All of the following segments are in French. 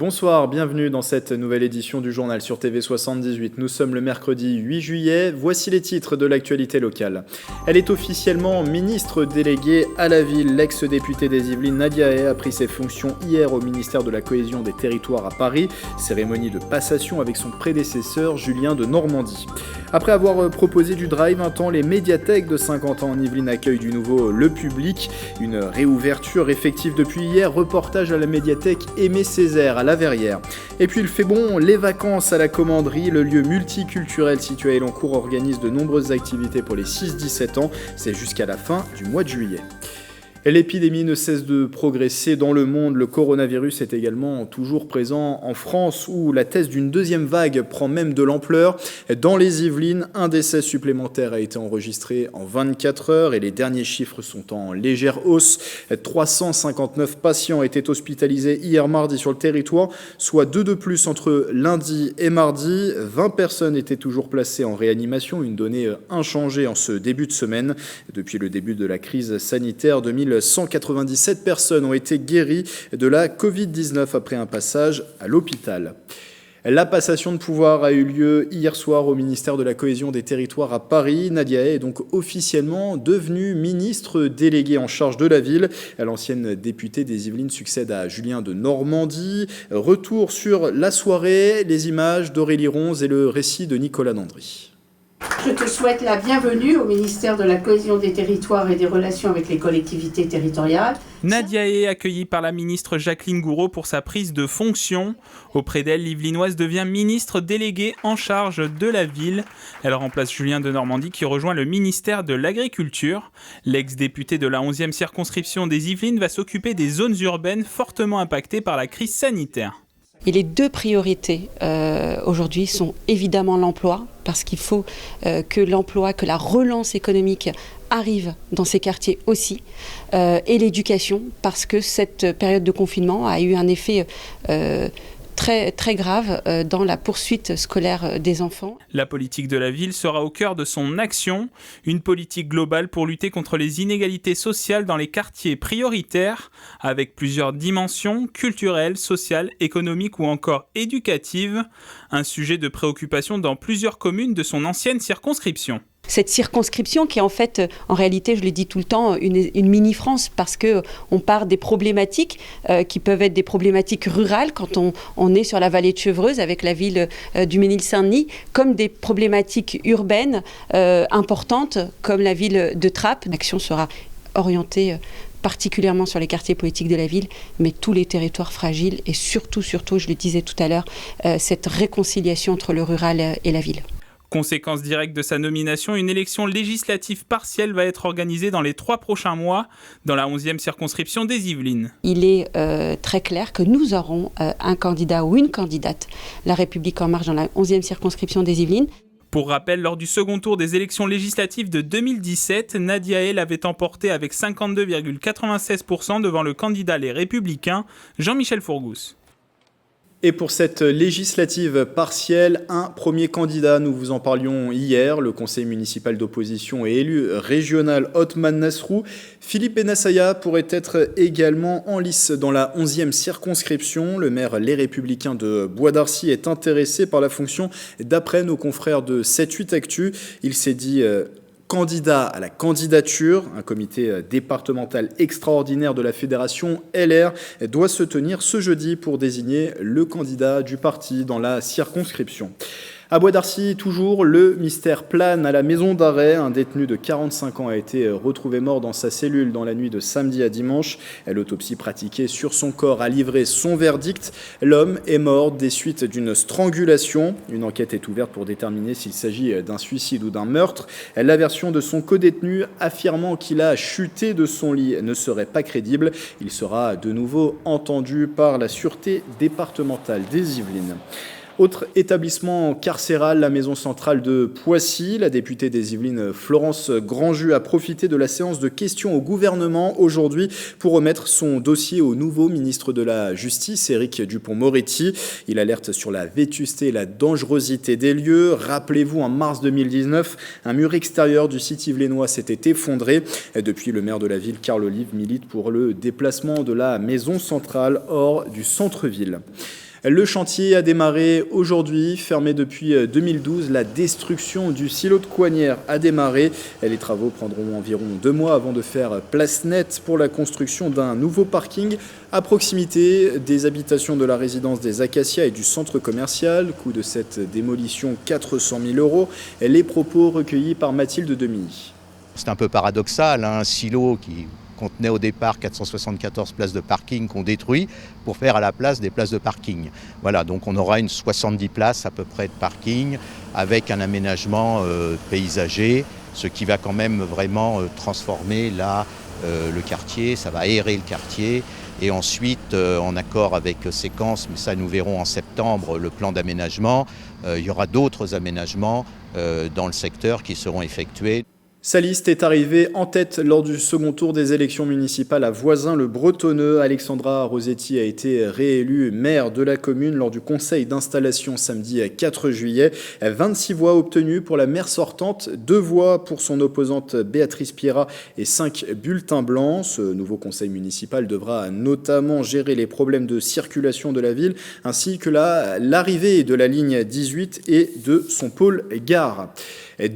Bonsoir, bienvenue dans cette nouvelle édition du journal sur TV78. Nous sommes le mercredi 8 juillet, voici les titres de l'actualité locale. Elle est officiellement ministre déléguée à la ville. L'ex-députée des Yvelines Nadia Hay a pris ses fonctions hier au ministère de la Cohésion des Territoires à Paris. Cérémonie de passation avec son prédécesseur Julien de Normandie. Après avoir proposé du drive un temps, les médiathèques de Saint-Quentin en Yvelines accueillent du nouveau le public. Une réouverture effective depuis hier, reportage à la médiathèque Aimé Césaire à la Verrière. Et puis il fait bon, les vacances à la Commanderie, le lieu multiculturel situé à Elancourt organise de nombreuses activités pour les 6-17 ans, c'est jusqu'à la fin du mois de juillet. L'épidémie ne cesse de progresser dans le monde. Le coronavirus est également toujours présent en France où la thèse d'une deuxième vague prend même de l'ampleur. Dans les Yvelines, un décès supplémentaire a été enregistré en 24 heures et les derniers chiffres sont en légère hausse. 359 patients étaient hospitalisés hier mardi sur le territoire, soit 2 de plus entre lundi et mardi. 20 personnes étaient toujours placées en réanimation, une donnée inchangée en ce début de semaine. Depuis le début de la crise sanitaire, 197 personnes ont été guéries de la Covid-19 après un passage à l'hôpital. La passation de pouvoir a eu lieu hier soir au ministère de la Cohésion des Territoires à Paris. Nadia Hay est donc officiellement devenue ministre déléguée en charge de la ville. L'ancienne députée des Yvelines succède à Julien de Normandie. Retour sur la soirée, les images d'Aurélie Ronze et le récit de Nicolas Landry. Je te souhaite la bienvenue au ministère de la Cohésion des Territoires et des Relations avec les collectivités territoriales. Nadia Hay, accueillie par la ministre Jacqueline Gouraud pour sa prise de fonction. Auprès d'elle, l'Yvelinoise devient ministre déléguée en charge de la ville. Elle remplace Julien de Normandie qui rejoint le ministère de l'Agriculture. L'ex-député de la 11e circonscription des Yvelines va s'occuper des zones urbaines fortement impactées par la crise sanitaire. Et les deux priorités aujourd'hui sont évidemment l'emploi, parce qu'il faut que l'emploi, que la relance économique arrive dans ces quartiers aussi, et l'éducation, parce que cette période de confinement a eu un effet très, très grave dans la poursuite scolaire des enfants. La politique de la ville sera au cœur de son action, une politique globale pour lutter contre les inégalités sociales dans les quartiers prioritaires, avec plusieurs dimensions culturelles, sociales, économiques ou encore éducatives, un sujet de préoccupation dans plusieurs communes de son ancienne circonscription. Cette circonscription qui est en fait, en réalité, je le dis tout le temps, une mini-France parce qu'on part des problématiques qui peuvent être des problématiques rurales quand on est sur la vallée de Chevreuse avec la ville du Mesnil-Saint-Denis, comme des problématiques urbaines importantes comme la ville de Trappes. L'action sera orientée particulièrement sur les quartiers politiques de la ville, mais tous les territoires fragiles et surtout, je le disais tout à l'heure, cette réconciliation entre le rural et la ville. Conséquence directe de sa nomination, une élection législative partielle va être organisée dans les 3 prochains mois dans la 11e circonscription des Yvelines. Il est très clair que nous aurons un candidat ou une candidate, La République En Marche, dans la 11e circonscription des Yvelines. Pour rappel, lors du second tour des élections législatives de 2017, Nadia Hay l'avait emporté avec 52,96% devant le candidat Les Républicains, Jean-Michel Fourgousse. Et pour cette législative partielle, un premier candidat, nous vous en parlions hier, le conseil municipal d'opposition et élu régional Othman Nasrou. Philippe Bennassaya pourrait être également en lice dans la 11e circonscription. Le maire Les Républicains de Bois d'Arcy est intéressé par la fonction d'après nos confrères de 7-8 Actu. Il s'est dit candidat à la candidature. Un comité départemental extraordinaire de la fédération LR doit se tenir ce jeudi pour désigner le candidat du parti dans la circonscription. À Bois d'Arcy, toujours, le mystère plane à la maison d'arrêt. Un détenu de 45 ans a été retrouvé mort dans sa cellule dans la nuit de samedi à dimanche. L'autopsie pratiquée sur son corps a livré son verdict. L'homme est mort des suites d'une strangulation. Une enquête est ouverte pour déterminer s'il s'agit d'un suicide ou d'un meurtre. La version de son codétenu affirmant qu'il a chuté de son lit ne serait pas crédible. Il sera de nouveau entendu par la sûreté départementale des Yvelines. Autre établissement carcéral, la maison centrale de Poissy. La députée des Yvelines, Florence Grandjus, a profité de la séance de questions au gouvernement aujourd'hui pour remettre son dossier au nouveau ministre de la Justice, Éric Dupond-Moretti. Il alerte sur la vétusté et la dangerosité des lieux. Rappelez-vous, en mars 2019, un mur extérieur du site yvelinois s'était effondré. Depuis, le maire de la ville, Carl Olive, milite pour le déplacement de la maison centrale hors du centre-ville. Le chantier a démarré aujourd'hui, fermé depuis 2012. La destruction du silo de Coignères a démarré. Les travaux prendront environ 2 mois avant de faire place nette pour la construction d'un nouveau parking à proximité des habitations de la résidence des Acacias et du centre commercial. Coût de cette démolition 400 000 €. Les propos recueillis par Mathilde Demilly. C'est un peu paradoxal, un silo qui contenait au départ 474 places de parking qu'on détruit pour faire à la place des places de parking. Voilà, donc on aura une 70 places à peu près de parking avec un aménagement paysager, ce qui va quand même vraiment transformer là le quartier, ça va aérer le quartier. Et ensuite, en accord avec Séquence, mais ça nous verrons en septembre, le plan d'aménagement, il y aura d'autres aménagements dans le secteur qui seront effectués. Sa liste est arrivée en tête lors du second tour des élections municipales à Voisins-le-Bretonneux. Alexandra Rosetti a été réélue maire de la commune lors du conseil d'installation samedi 4 juillet. 26 voix obtenues pour la maire sortante, 2 voix pour son opposante Béatrice Pierrat et 5 bulletins blancs. Ce nouveau conseil municipal devra notamment gérer les problèmes de circulation de la ville ainsi que l'arrivée de la ligne 18 et de son pôle gare.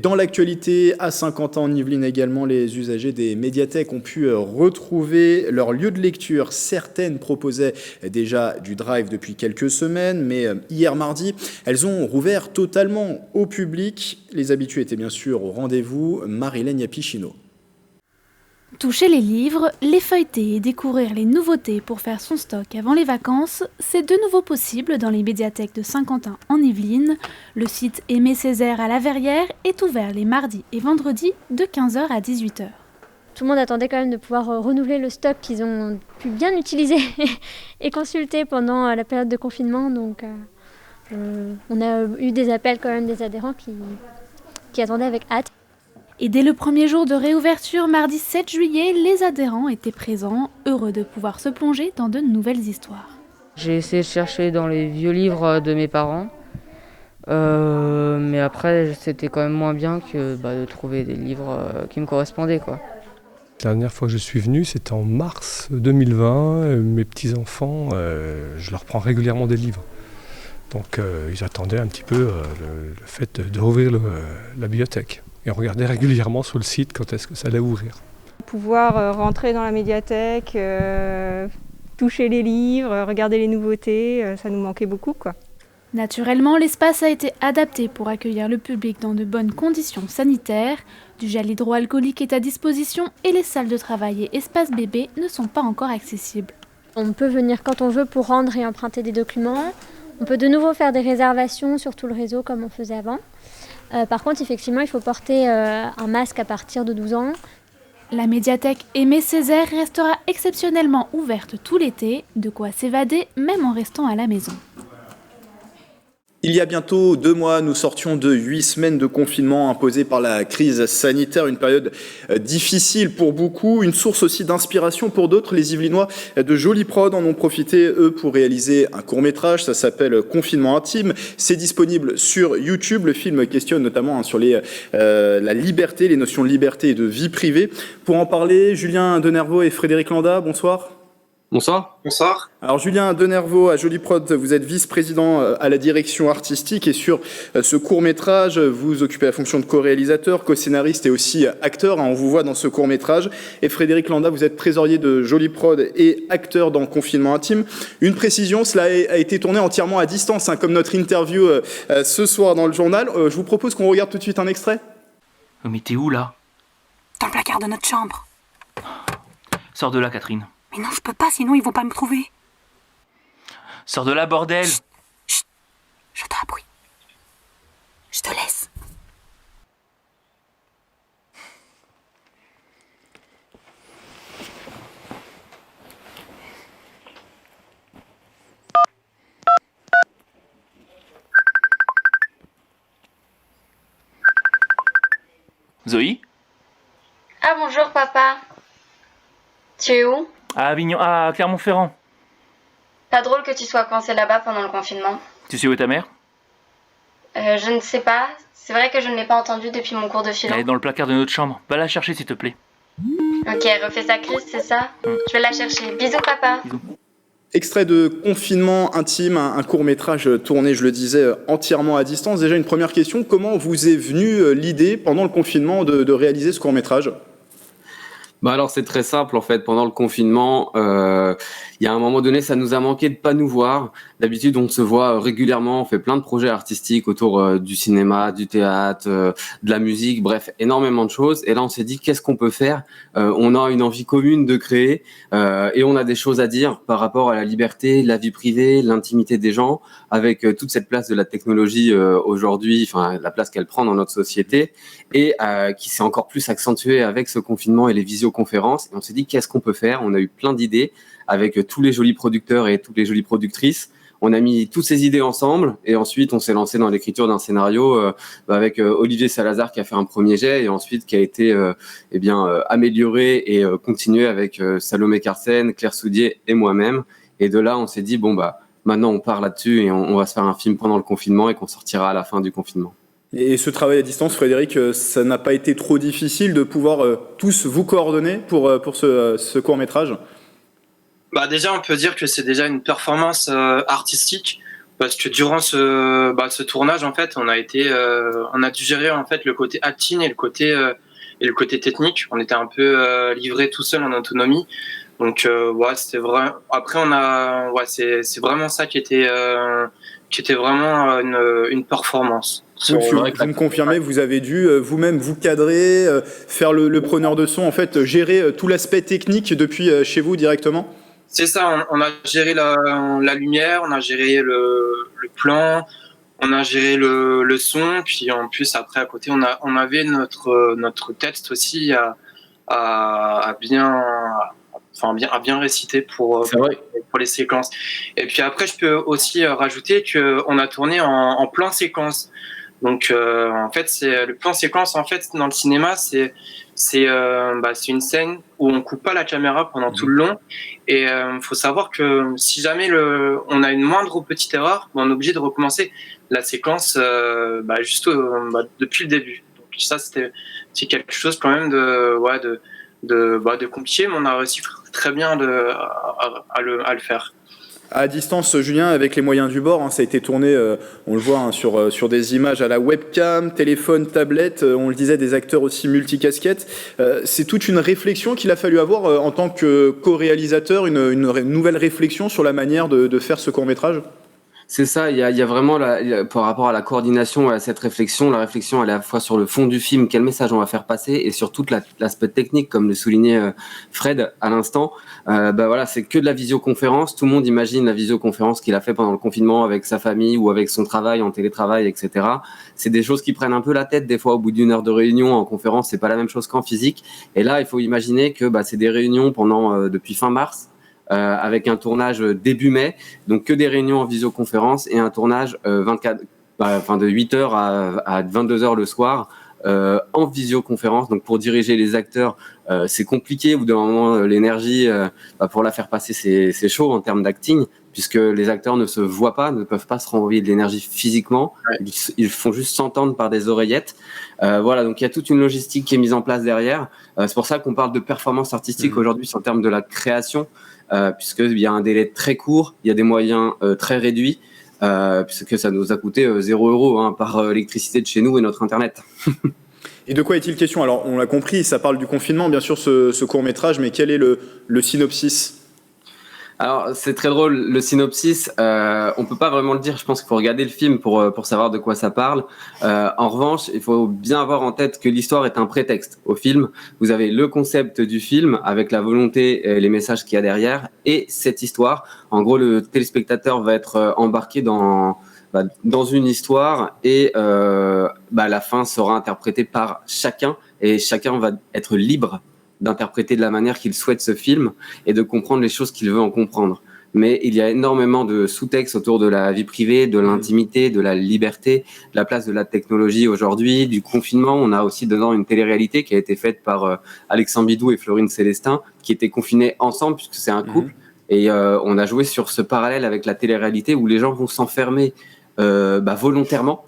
Dans l'actualité, à Saint-Quentin en Yvelines également, les usagers des médiathèques ont pu retrouver leur lieu de lecture. Certaines proposaient déjà du drive depuis quelques semaines, mais hier mardi, elles ont rouvert totalement au public. Les habitués étaient bien sûr au rendez-vous. Marilène Yapichino. Toucher les livres, les feuilleter et découvrir les nouveautés pour faire son stock avant les vacances, c'est de nouveau possible dans les médiathèques de Saint-Quentin en Yvelines. Le site Aimé Césaire à la Verrière est ouvert les mardis et vendredis de 15h à 18h. Tout le monde attendait quand même de pouvoir renouveler le stock qu'ils ont pu bien utiliser et consulter pendant la période de confinement. Donc on a eu des appels quand même des adhérents qui attendaient avec hâte. Et dès le premier jour de réouverture, mardi 7 juillet, les adhérents étaient présents, heureux de pouvoir se plonger dans de nouvelles histoires. J'ai essayé de chercher dans les vieux livres de mes parents, mais après c'était quand même moins bien que de trouver des livres qui me correspondaient, quoi. La dernière fois que je suis venu, c'était en mars 2020. Mes petits-enfants, je leur prends régulièrement des livres. Donc ils attendaient un petit peu le fait de rouvrir la bibliothèque. Et on regardait régulièrement sur le site quand est-ce que ça allait ouvrir. Pouvoir rentrer dans la médiathèque, toucher les livres, regarder les nouveautés, ça nous manquait beaucoup, quoi. Naturellement, l'espace a été adapté pour accueillir le public dans de bonnes conditions sanitaires. Du gel hydroalcoolique est à disposition et les salles de travail et espaces bébés ne sont pas encore accessibles. On peut venir quand on veut pour rendre et emprunter des documents. On peut de nouveau faire des réservations sur tout le réseau comme on faisait avant. Par contre, effectivement, il faut porter un masque à partir de 12 ans. La médiathèque Aimé Césaire restera exceptionnellement ouverte tout l'été, de quoi s'évader même en restant à la maison. Il y a bientôt 2 mois, nous sortions de 8 semaines de confinement imposées par la crise sanitaire, une période difficile pour beaucoup, une source aussi d'inspiration pour d'autres. Les Yvelinois de Jolie Prod en ont profité, eux, pour réaliser un court-métrage, ça s'appelle Confinement intime. C'est disponible sur YouTube. Le film questionne notamment sur la liberté, les notions de liberté et de vie privée. Pour en parler, Julien Denervaux et Frédéric Landa, bonsoir. Bonsoir. Bonsoir. Alors Julien Denervaux à Jolie Prod, vous êtes vice-président à la direction artistique et sur ce court-métrage, vous occupez la fonction de co-réalisateur, co-scénariste et aussi acteur. On vous voit dans ce court-métrage. Et Frédéric Landa, vous êtes trésorier de Jolie Prod et acteur dans Confinement intime. Une précision, cela a été tourné entièrement à distance, comme notre interview ce soir dans le journal. Je vous propose qu'on regarde tout de suite un extrait. Mais t'es où là ? Dans le placard de notre chambre. Sors de là, Catherine. Mais non, je peux pas, sinon ils vont pas me trouver. Sors de là, bordel. Chut, chut. J'entends un bruit. Je te laisse. Zoé ? Ah bonjour papa. Tu es où ? À Avignon, à Clermont-Ferrand. Pas drôle que tu sois coincé là-bas pendant le confinement. Tu sais où est ta mère ? Je ne sais pas. C'est vrai que je ne l'ai pas entendue depuis mon cours de philo. Elle est dans le placard de notre chambre. Va la chercher s'il te plaît. Ok, elle refait sa crise, c'est ça ? Je vais la chercher. Bisous papa. Bisous. Extrait de Confinement intime, un court-métrage tourné, je le disais, entièrement à distance. Déjà une première question, comment vous est venue l'idée pendant le confinement de réaliser ce court-métrage ? Bah alors c'est très simple en fait. Pendant le confinement, il y a un moment donné, ça nous a manqué de pas nous voir. D'habitude, on se voit régulièrement. On fait plein de projets artistiques autour du cinéma, du théâtre, de la musique, bref, énormément de choses. Et là, on s'est dit qu'est-ce qu'on peut faire ? On a une envie commune de créer et on a des choses à dire par rapport à la liberté, la vie privée, l'intimité des gens, avec toute cette place de la technologie aujourd'hui, enfin la place qu'elle prend dans notre société et qui s'est encore plus accentuée avec ce confinement et les visioconférences. Et on s'est dit qu'est-ce qu'on peut faire ? On a eu plein d'idées avec tous les jolis producteurs et toutes les jolies productrices. On a mis toutes ces idées ensemble et ensuite on s'est lancé dans l'écriture d'un scénario avec Olivier Salazar qui a fait un premier jet et ensuite qui a été amélioré et continué avec Salomé Carsen, Claire Soudier et moi-même. Et de là, on s'est dit maintenant on part là-dessus et on va se faire un film pendant le confinement et qu'on sortira à la fin du confinement. Et ce travail à distance, Frédéric, ça n'a pas été trop difficile de pouvoir tous vous coordonner pour ce court-métrage ? Déjà, on peut dire que c'est déjà une performance artistique parce que durant ce tournage, en fait, on a dû gérer en fait le côté acting et le côté technique. On était un peu livré tout seul en autonomie. Donc c'était vrai. Après, c'est vraiment ça qui était vraiment une performance. Oui, vous me confirmez, vous avez dû vous-même vous cadrer, faire le preneur de son, en fait, gérer tout l'aspect technique depuis chez vous directement ? C'est ça, on a géré la lumière, on a géré le plan, on a géré le son, puis en plus après à côté on avait notre texte aussi à bien réciter pour les séquences. Et puis après je peux aussi rajouter qu'on a tourné en plan séquence. Donc en fait c'est le plan séquence en fait dans le cinéma c'est une scène où on coupe pas la caméra pendant tout le long et faut savoir que si jamais on a une moindre petite erreur, on est obligé de recommencer la séquence depuis le début. Donc ça c'est quelque chose quand même de compliqué, mais on a réussi très bien à le faire. À distance, Julien, avec les moyens du bord, ça a été tourné, on le voit, sur des images à la webcam, téléphone, tablette, on le disait, des acteurs aussi multicasquettes. C'est toute une réflexion qu'il a fallu avoir en tant que co-réalisateur, une nouvelle réflexion sur la manière de faire ce court-métrage ? C'est ça, il y a vraiment, par rapport à la coordination, à cette réflexion, la réflexion elle est à la fois sur le fond du film, quel message on va faire passer, et sur toute l'aspect technique, comme le soulignait Fred à l'instant. C'est que de la visioconférence. Tout le monde imagine la visioconférence qu'il a fait pendant le confinement avec sa famille ou avec son travail, en télétravail, etc. C'est des choses qui prennent un peu la tête des fois au bout d'une heure de réunion. En conférence, c'est pas la même chose qu'en physique. Et là, il faut imaginer que c'est des réunions depuis fin mars. Avec un tournage début mai, donc que des réunions en visioconférence et un tournage de 8h à 22h le soir en visioconférence. Donc pour diriger les acteurs, c'est compliqué. Au bout d'un moment, l'énergie, pour la faire passer, c'est chaud en termes d'acting, puisque les acteurs ne se voient pas, ne peuvent pas se renvoyer de l'énergie physiquement. Ouais. Ils font juste s'entendre par des oreillettes. Donc il y a toute une logistique qui est mise en place derrière. C'est pour ça qu'on parle de performance artistique aujourd'hui en termes de la création. Puisqu'il y a un délai très court, il y a des moyens très réduits, puisque ça nous a coûté 0 € par l'électricité de chez nous et notre Internet. Et de quoi est-il question ? Alors, on l'a compris, ça parle du confinement, bien sûr, ce court-métrage, mais quel est le synopsis ? Alors, c'est très drôle, le synopsis, on peut pas vraiment le dire, je pense qu'il faut regarder le film pour savoir de quoi ça parle. En revanche, il faut bien avoir en tête que l'histoire est un prétexte au film. Vous avez le concept du film avec la volonté et les messages qu'il y a derrière et cette histoire. En gros, le téléspectateur va être embarqué dans une histoire et la fin sera interprétée par chacun et chacun va être libre d'interpréter de la manière qu'il souhaite ce film et de comprendre les choses qu'il veut en comprendre. Mais il y a énormément de sous-textes autour de la vie privée, de l'intimité, de la liberté, de la place de la technologie aujourd'hui, du confinement. On a aussi dedans une télé-réalité qui a été faite par Alexandre Bidou et Florine Célestin, qui étaient confinés ensemble puisque c'est un couple. Et on a joué sur ce parallèle avec la télé-réalité où les gens vont s'enfermer volontairement.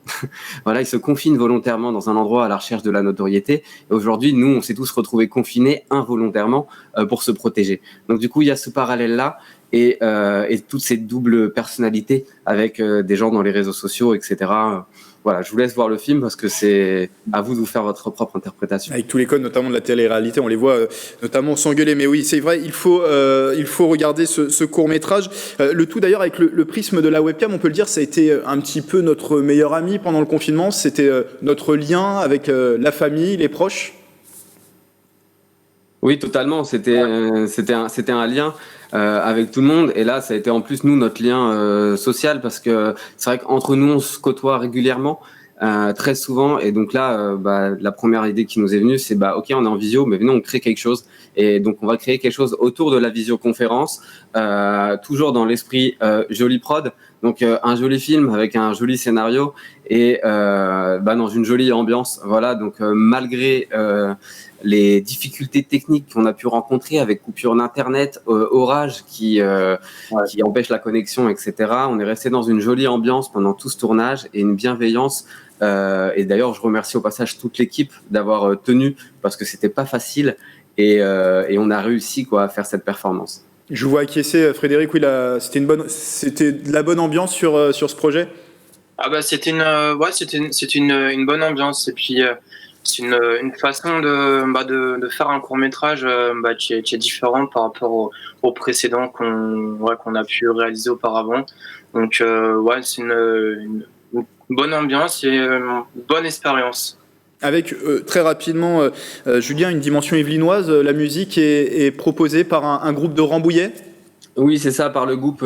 Ils se confinent volontairement dans un endroit à la recherche de la notoriété. Et aujourd'hui, nous, on s'est tous retrouvés confinés involontairement pour se protéger. Donc du coup, il y a ce parallèle-là. et toutes ces doubles personnalités avec des gens dans les réseaux sociaux, etc. Voilà, je vous laisse voir le film parce que c'est à vous de vous faire votre propre interprétation. Avec tous les codes, notamment de la télé-réalité, on les voit notamment s'engueuler. Mais oui, c'est vrai, il faut regarder ce court-métrage. Le tout d'ailleurs avec le prisme de la webcam, on peut le dire, ça a été un petit peu notre meilleur ami pendant le confinement. C'était notre lien avec la famille, les proches. Oui, totalement. C'était un lien avec tout le monde. Et là, ça a été en plus, nous, notre lien social parce que c'est vrai qu'entre nous, on se côtoie régulièrement, très souvent. Et donc là, la première idée qui nous est venue, c'est OK, on est en visio, mais venez, on crée quelque chose. Et donc, on va créer quelque chose autour de la visioconférence, toujours dans l'esprit Jolie Prod. Donc, un joli film avec un joli scénario et dans une jolie ambiance. Voilà, donc malgré les difficultés techniques qu'on a pu rencontrer avec coupure d'internet, orage qui empêche la connexion, etc. On est resté dans une jolie ambiance pendant tout ce tournage et une bienveillance. Et d'ailleurs, je remercie au passage toute l'équipe d'avoir tenu parce que c'était pas facile et on a réussi à faire cette performance. Je vous vois acquiescer, Frédéric. Oui, c'était de la bonne ambiance sur ce projet. C'était une bonne ambiance et puis. C'est une façon de faire un court-métrage qui est différente par rapport au précédent qu'on a pu réaliser auparavant. Donc, c'est une bonne ambiance et une bonne expérience. Avec, très rapidement, Julien, une dimension yvelinoise, la musique est proposée par un groupe de Rambouillet. Oui, c'est ça, par le groupe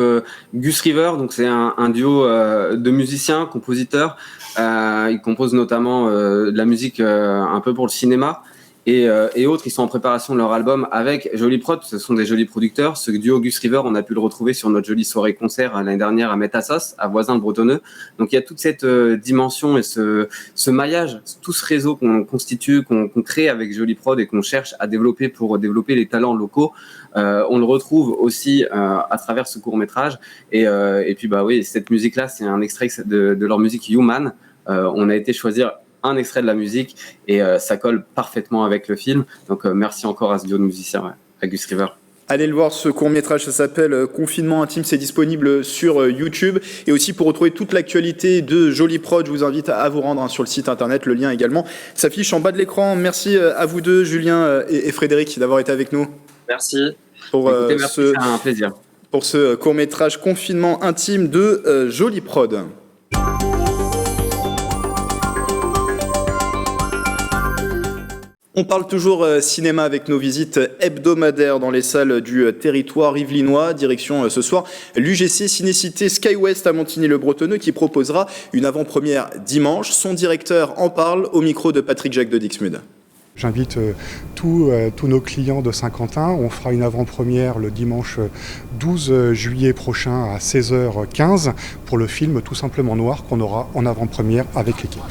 Gus River. Donc, c'est un duo de musiciens, compositeurs. Ils composent notamment de la musique un peu pour le cinéma et autres. Ils sont en préparation de leur album avec Jolie Prod. Ce sont des jolis producteurs. Ce duo Gus River, on a pu le retrouver sur notre jolie soirée concert l'année dernière à Métassos, à Voisins-le-Bretonneux. Donc, il y a toute cette dimension et ce maillage, tout ce réseau qu'on constitue, qu'on crée avec Jolie Prod et qu'on cherche à développer pour développer les talents locaux. On le retrouve aussi à travers ce court-métrage. Et puis, oui, cette musique-là, c'est un extrait de leur musique Human. On a été choisir un extrait de la musique et ça colle parfaitement avec le film. Donc, merci encore à ce duo de musiciens, à Gus River. Allez le voir, ce court-métrage, ça s'appelle Confinement intime, c'est disponible sur YouTube. Et aussi, pour retrouver toute l'actualité de Jolie Prod, je vous invite à vous rendre sur le site internet. Le lien également s'affiche en bas de l'écran. Merci à vous deux, Julien et Frédéric, d'avoir été avec nous. Merci. Merci, c'est un plaisir. Pour ce court-métrage Confinement intime de Jolie Prod. On parle toujours cinéma avec nos visites hebdomadaires dans les salles du territoire yvelinois. Direction ce soir l'UGC Cinécité SkyWest à Montigny-le-Bretonneux qui proposera une avant-première dimanche. Son directeur en parle au micro de Patrick Jacques de Dixmude. J'invite tous nos clients de Saint-Quentin. On fera une avant-première le dimanche 12 juillet prochain à 16h15 pour le film Tout simplement noir qu'on aura en avant-première avec l'équipe.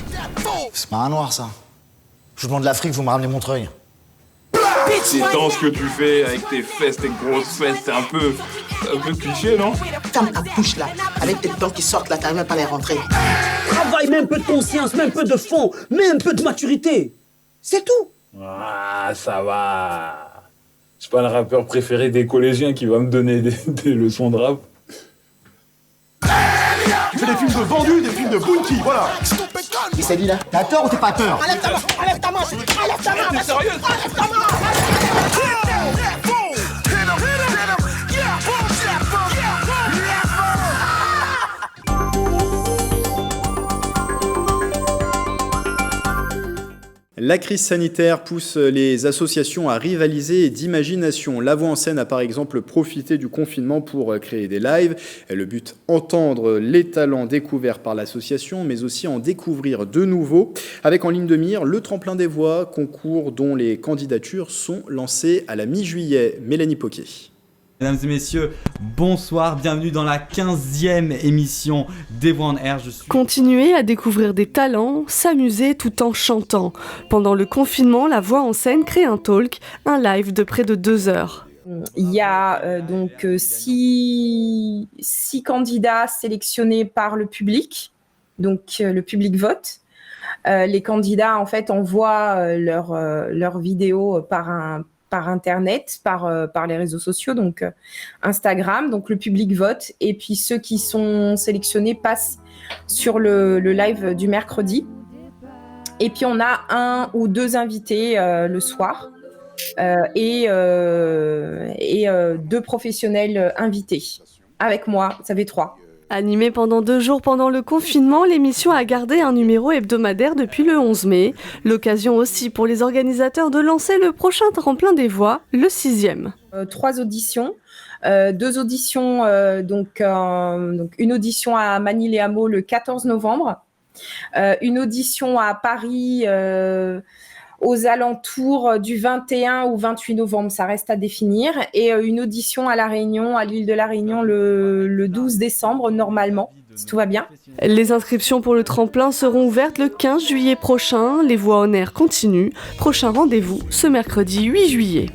C'est pas un noir ça. Je vous demande l'Afrique, vous me ramenez Montreuil. C'est dans ce que tu fais avec tes fesses, tes grosses fesses, c'est un peu cliché, non? Ferme ta bouche là, avec tes dents qui sortent là, t'arrives même pas à les rentrer. Travaille, mets un peu de conscience, mets un peu de fond, mets un peu de maturité. C'est tout. Ah, ça va. C'est pas le rappeur préféré des collégiens qui va me donner des leçons de rap. Tu fais des films de vendus, des films de bounty, voilà. Il s'est dit là, t'as tort ou t'es pas peur? Enlève ta main, enlève ta main, enlève ta main. T'es sérieux? Enlève ta main. La crise sanitaire pousse les associations à rivaliser d'imagination. La Voix en scène a par exemple profité du confinement pour créer des lives. Le but, entendre les talents découverts par l'association, mais aussi en découvrir de nouveaux. Avec en ligne de mire le Tremplin des Voix, concours dont les candidatures sont lancées à la mi-juillet. Mélanie Poquet. Mesdames et messieurs, bonsoir, bienvenue dans la 15e émission des Voix en Air. Continuez à découvrir des talents, s'amuser tout en chantant. Pendant le confinement, la Voix en scène crée un talk, un live de près de 2 heures. Il y a donc 6 candidats sélectionnés par le public, donc le public vote. Les candidats en fait envoient leur vidéo par par Internet, par les réseaux sociaux, donc Instagram. Donc le public vote et puis ceux qui sont sélectionnés passent sur le live du mercredi. Et puis on a 1 ou 2 invités le soir et 2 professionnels invités. Avec moi, ça fait 3. Animée pendant 2 jours pendant le confinement, l'émission a gardé un numéro hebdomadaire depuis le 11 mai. L'occasion aussi pour les organisateurs de lancer le prochain tremplin des voix, le 6e. 3 auditions. 2 auditions, donc une audition à Manille-les-Hameaux le 14 novembre. Une audition à Paris aux alentours du 21 ou 28 novembre, ça reste à définir, et une audition à La Réunion, à l'île de La Réunion le 12 décembre normalement, si tout va bien. Les inscriptions pour le tremplin seront ouvertes le 15 juillet prochain, les voix en air continuent. Prochain rendez-vous ce mercredi 8 juillet.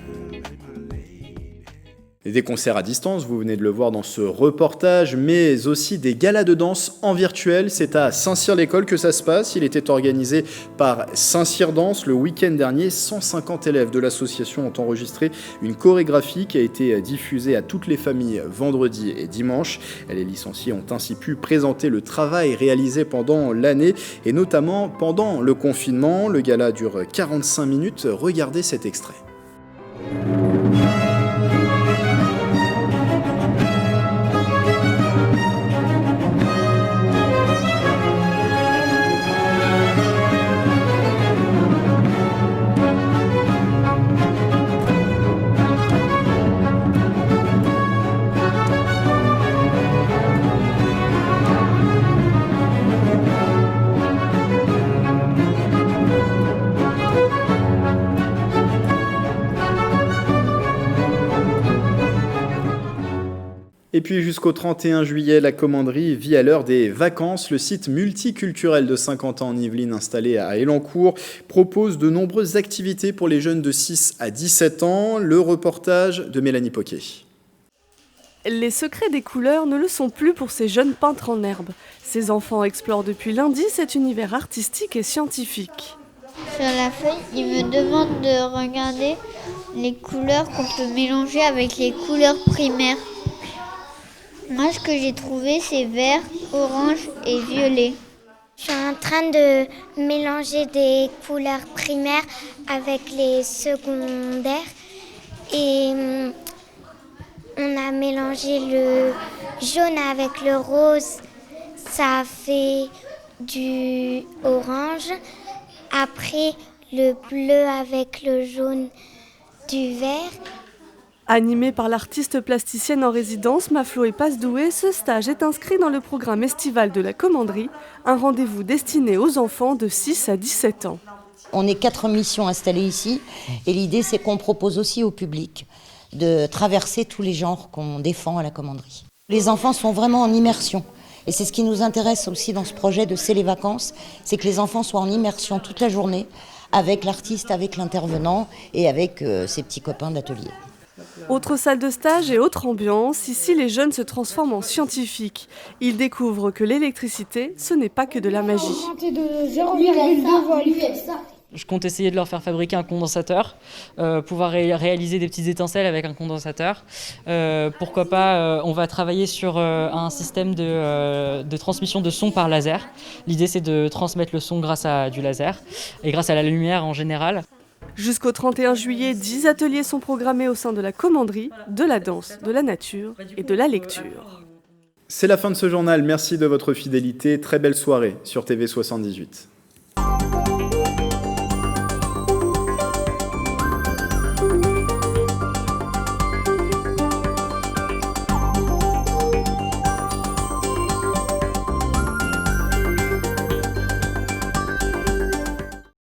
Et des concerts à distance, vous venez de le voir dans ce reportage, mais aussi des galas de danse en virtuel. C'est à Saint-Cyr-l'École que ça se passe. Il était organisé par Saint-Cyr Danse. Le week-end dernier, 150 élèves de l'association ont enregistré une chorégraphie qui a été diffusée à toutes les familles vendredi et dimanche. Les licenciés ont ainsi pu présenter le travail réalisé pendant l'année et notamment pendant le confinement. Le gala dure 45 minutes. Regardez cet extrait. Et puis jusqu'au 31 juillet, la commanderie vit à l'heure des vacances. Le site multiculturel de Saint-Quentin-en-Yvelines installé à Élancourt propose de nombreuses activités pour les jeunes de 6 à 17 ans. Le reportage de Mélanie Poquet. Les secrets des couleurs ne le sont plus pour ces jeunes peintres en herbe. Ces enfants explorent depuis lundi cet univers artistique et scientifique. Sur la feuille, il me demande de regarder les couleurs qu'on peut mélanger avec les couleurs primaires. Moi, ce que j'ai trouvé, c'est vert, orange et violet. Je suis en train de mélanger des couleurs primaires avec les secondaires. Et on a mélangé le jaune avec le rose. Ça fait du orange. Après, le bleu avec le jaune, du vert. Animé par l'artiste plasticienne en résidence Maflo Pasdoué, ce stage est inscrit dans le programme estival de la commanderie, un rendez-vous destiné aux enfants de 6 à 17 ans. On est 4 missions installées ici et l'idée c'est qu'on propose aussi au public de traverser tous les genres qu'on défend à la commanderie. Les enfants sont vraiment en immersion et c'est ce qui nous intéresse aussi dans ce projet de C'est les vacances, c'est que les enfants soient en immersion toute la journée avec l'artiste, avec l'intervenant et avec ses petits copains d'atelier. Autre salle de stage et autre ambiance, ici les jeunes se transforment en scientifiques. Ils découvrent que l'électricité, ce n'est pas que de la magie. Je compte essayer de leur faire fabriquer un condensateur, pouvoir réaliser des petites étincelles avec un condensateur. Pourquoi pas, on va travailler sur un système de transmission de son par laser. L'idée c'est de transmettre le son grâce à du laser et grâce à la lumière en général. Jusqu'au 31 juillet, 10 ateliers sont programmés au sein de la commanderie, de la danse, de la nature et de la lecture. C'est la fin de ce journal, merci de votre fidélité, très belle soirée sur TV78.